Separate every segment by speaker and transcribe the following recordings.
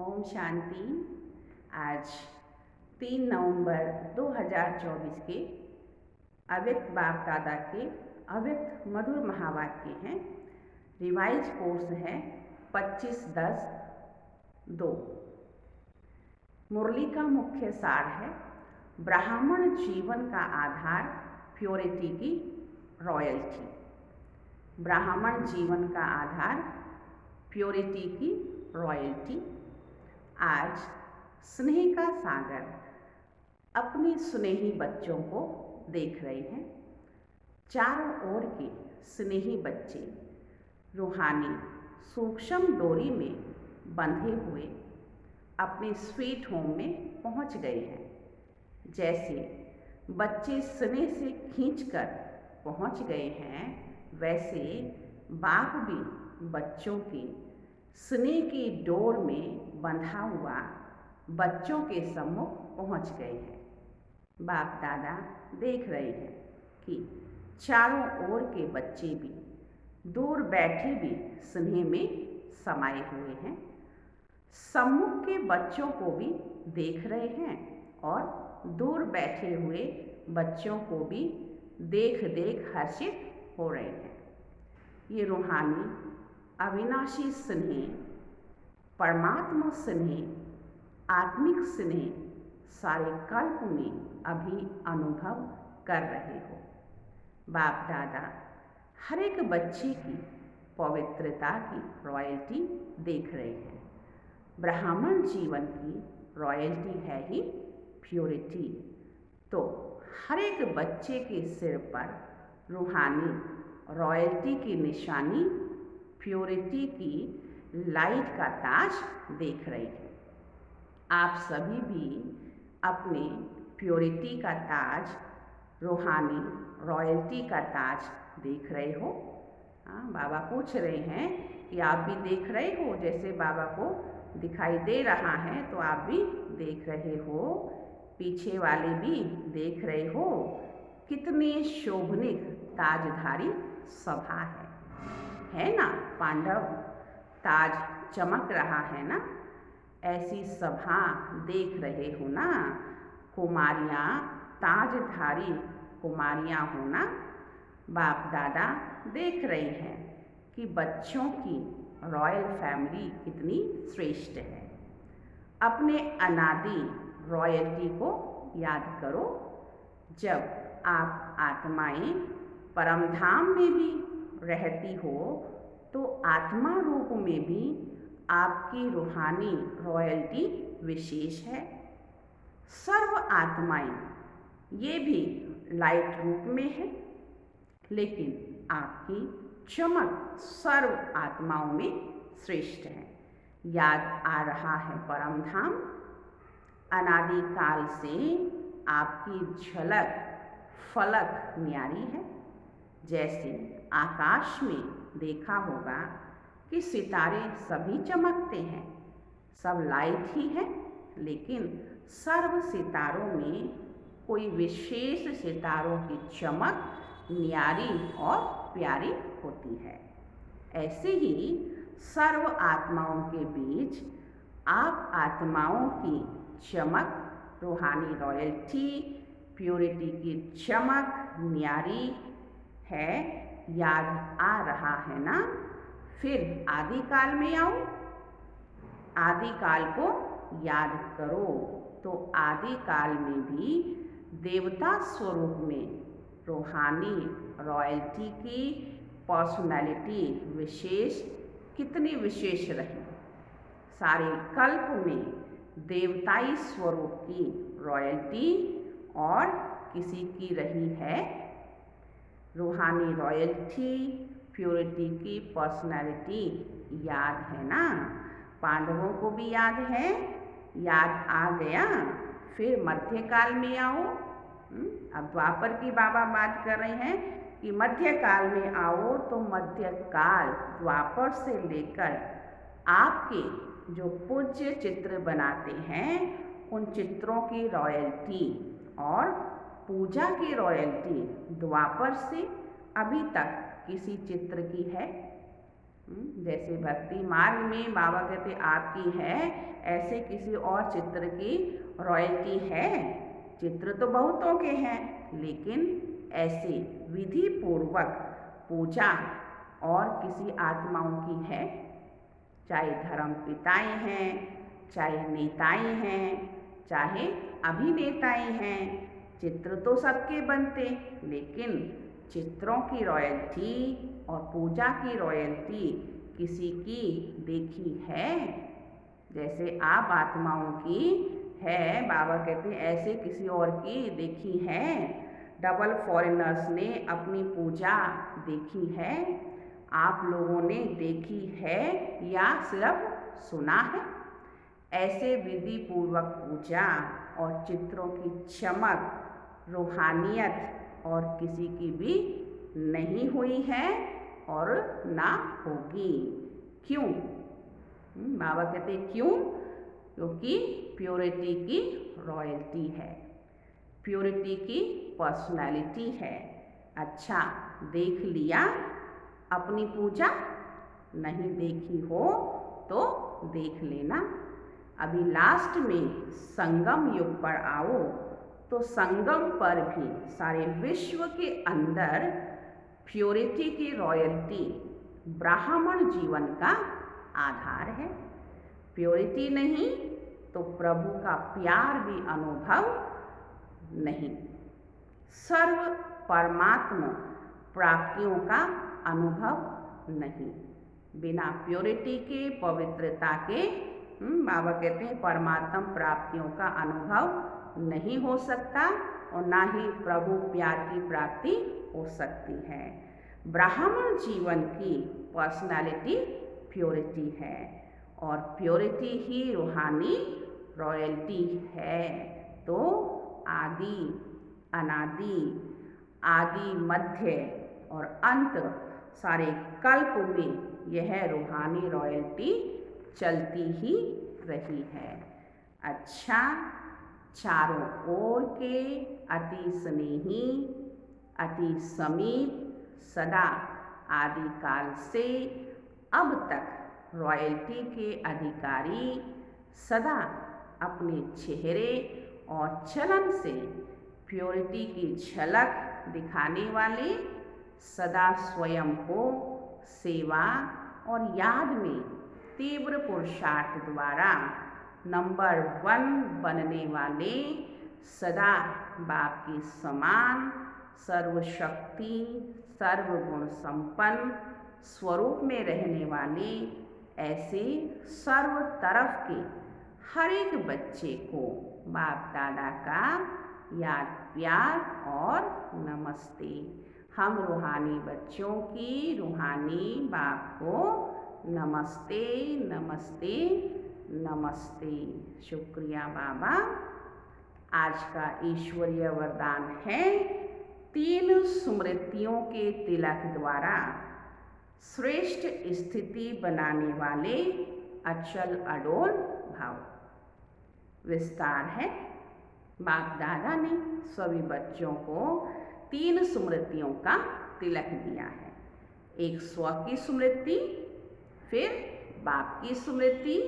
Speaker 1: ओम शांति। आज 3 नवंबर 2024 के अव्यक्त बाप दादा के अव्यक्त मधुर महावाक्य हैं। रिवाइज कोर्स है 25/10/2। मुरली का मुख्य सार है ब्राह्मण जीवन का आधार प्योरिटी की रॉयल्टी। ब्राह्मण जीवन का आधार प्योरिटी की रॉयल्टी। आज स्नेह का सागर अपने स्नेही बच्चों को देख रहे हैं। चारों ओर के स्नेही बच्चे रूहानी सूक्ष्म डोरी में बंधे हुए अपने स्वीट होम में पहुंच गए हैं। जैसे बच्चे स्नेह से खींचकर पहुंच गए हैं, वैसे बाप भी बच्चों के स्नेह की डोर में बंधा हुआ बच्चों के सम्मुख पहुंच गए हैं। बाप दादा देख रहे हैं कि चारों ओर के बच्चे भी दूर बैठे भी स्नेह में समाये हुए हैं। सम्मुख के बच्चों को भी देख रहे हैं और दूर बैठे हुए बच्चों को भी देख हर्षित हो रहे हैं। ये रूहानी अविनाशी स्नेह, परमात्मा स्नेह, आत्मिक स्नेह सारे कल्प में अभी अनुभव कर रहे हो। बाप दादा हर एक बच्चे की पवित्रता की रॉयल्टी देख रहे हैं। ब्राह्मण जीवन की रॉयल्टी है ही प्योरिटी। तो हर एक बच्चे के सिर पर रूहानी रॉयल्टी की निशानी प्योरिटी की लाइट का ताज देख रहे हैं। आप सभी भी अपने प्योरिटी का ताज, रूहानी रॉयल्टी का ताज देख रहे हो। बाबा पूछ रहे हैं कि आप भी देख रहे हो? जैसे बाबा को दिखाई दे रहा है तो आप भी देख रहे हो, पीछे वाले भी देख रहे हो। कितने शोभनीय ताजधारी सभा है ना? पांडव ताज चमक रहा है ना? ऐसी सभा देख रहे हो ना? कुमारियाँ, ताजधारी कुमारियाँ हो ना? बाप दादा देख रहे हैं कि बच्चों की रॉयल फैमिली कितनी श्रेष्ठ है। अपने अनादि रॉयल्टी को याद करो। जब आप आत्माएं परमधाम में भी रहती हो तो आत्मा रूप में भी आपकी रूहानी रॉयल्टी विशेष है। सर्व आत्माएं ये भी लाइट रूप में है, लेकिन आपकी चमक सर्व आत्माओं में श्रेष्ठ है। याद आ रहा है परमधाम, अनादि काल से आपकी झलक फलक न्यारी है। जैसे आकाश में देखा होगा कि सितारे सभी चमकते हैं, सब लाइट ही है, लेकिन सर्व सितारों में कोई विशेष सितारों की चमक न्यारी और प्यारी होती है। ऐसे ही सर्व आत्माओं के बीच आप आत्माओं की चमक, रूहानी रॉयल्टी, प्योरिटी की चमक न्यारी है। याद आ रहा है ना? फिर आदिकाल में आओ, आदिकाल को याद करो। तो आदिकाल में भी देवता स्वरूप में रूहानी रॉयल्टी की पर्सनालिटी विशेष कितनी विशेष रही। सारे कल्प में देवताई स्वरूप की रॉयल्टी और किसी की रही है? रूहानी रॉयल्टी, प्योरिटी की पर्सनालिटी याद है ना? पांडवों को भी याद है, याद आ गया। फिर मध्यकाल में आओ। अब द्वापर की बाबा बात कर रहे हैं कि मध्यकाल में आओ। तो मध्यकाल द्वापर से लेकर आपके जो पूज्य चित्र बनाते हैं उन चित्रों की रॉयल्टी और पूजा की रॉयल्टी द्वापर से अभी तक किसी चित्र की है? जैसे भक्ति मार्ग में बाबा कहते आपकी है, ऐसे किसी और चित्र की रॉयल्टी है? चित्र तो बहुतों के हैं, लेकिन ऐसे विधि पूर्वक पूजा और किसी आत्माओं की है? चाहे धर्म पिताएँ हैं, चाहे नेताएँ हैं, चाहे अभिनेताएँ हैं, चित्र तो सबके बनते, लेकिन चित्रों की रॉयल्टी और पूजा की रॉयल्टी किसी की देखी है? जैसे आप आत्माओं की है, बाबा कहते हैं ऐसे किसी और की देखी है? डबल फॉरेनर्स ने अपनी पूजा देखी है? आप लोगों ने देखी है या सिर्फ सुना है? ऐसे विधि पूर्वक पूजा और चित्रों की चमक, रूहानियत और किसी की भी नहीं हुई है और ना होगी। क्यों? बाबा कहते क्यों? क्योंकि प्योरिटी की रॉयल्टी है, प्योरिटी की पर्सनैलिटी है। अच्छा, देख लिया अपनी पूजा? नहीं देखी हो तो देख लेना। अभी लास्ट में संगम युग पर आओ तो संगम पर भी सारे विश्व के अंदर प्योरिटी की रॉयल्टी ब्राह्मण जीवन का आधार है। प्योरिटी नहीं तो प्रभु का प्यार भी अनुभव नहीं, सर्व परमात्मा प्राप्तियों का अनुभव नहीं। बिना प्योरिटी के, पवित्रता के बाबा कहते हैं परमात्मा प्राप्तियों का अनुभव नहीं हो सकता और ना ही प्रभु प्यार की प्राप्ति हो सकती है। ब्राह्मण जीवन की पर्सनालिटी प्योरिटी है और प्योरिटी ही रूहानी रॉयल्टी है। तो आदि, अनादि, आदि, मध्य और अंत सारे कल्प में यह रूहानी रॉयल्टी चलती ही रही है। अच्छा, चारों ओर के अति स्नेही, अति समीप, सदा आदिकाल से अब तक रॉयल्टी के अधिकारी, सदा अपने चेहरे और चलन से प्योरिटी की झलक दिखाने वाले, सदा स्वयं को सेवा और याद में तीव्र पुरुषार्थ द्वारा नंबर 1 बनने वाले, सदा बाप की समान सर्वशक्ति, सर्वगुण संपन्न स्वरूप में रहने वाले ऐसे सर्व तरफ के हर एक बच्चे को बाप दादा का याद, प्यार और नमस्ते। हम रूहानी बच्चों की रूहानी बाप को नमस्ते, नमस्ते, नमस्ते। शुक्रिया बाबा। आज का ईश्वरीय वरदान है 3 स्मृतियों के तिलक द्वारा श्रेष्ठ स्थिति बनाने वाले अचल अडोल भाव। विस्तार है, बाप दादा ने सभी बच्चों को 3 स्मृतियों का तिलक दिया है। एक स्व की स्मृति, फिर बाप की स्मृति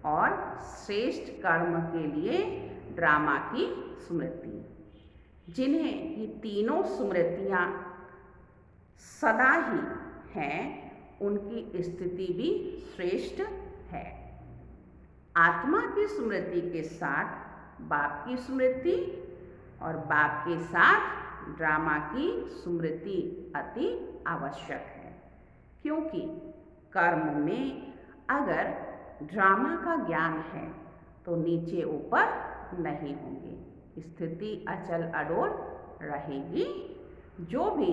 Speaker 1: और श्रेष्ठ कर्म के लिए ड्रामा की स्मृति, जिन्हें ये तीनों स्मृतियाँ सदा ही हैं, उनकी स्थिति भी श्रेष्ठ है। आत्मा की स्मृति के साथ बाप की स्मृति और बाप के साथ ड्रामा की स्मृति अति आवश्यक है, क्योंकि कर्म में अगर ड्रामा का ज्ञान है तो नीचे ऊपर नहीं होंगे, स्थिति अचल अडोल रहेगी। जो भी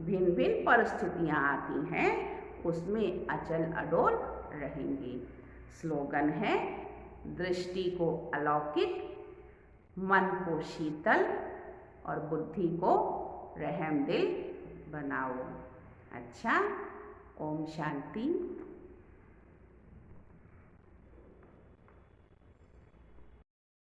Speaker 1: भिन्न भिन्न परिस्थितियाँ आती हैं उसमें अचल अडोल रहेंगी। स्लोगन है, दृष्टि को अलौकिक, मन को शीतल और बुद्धि को रहमदिल बनाओ। अच्छा, ओम शांति।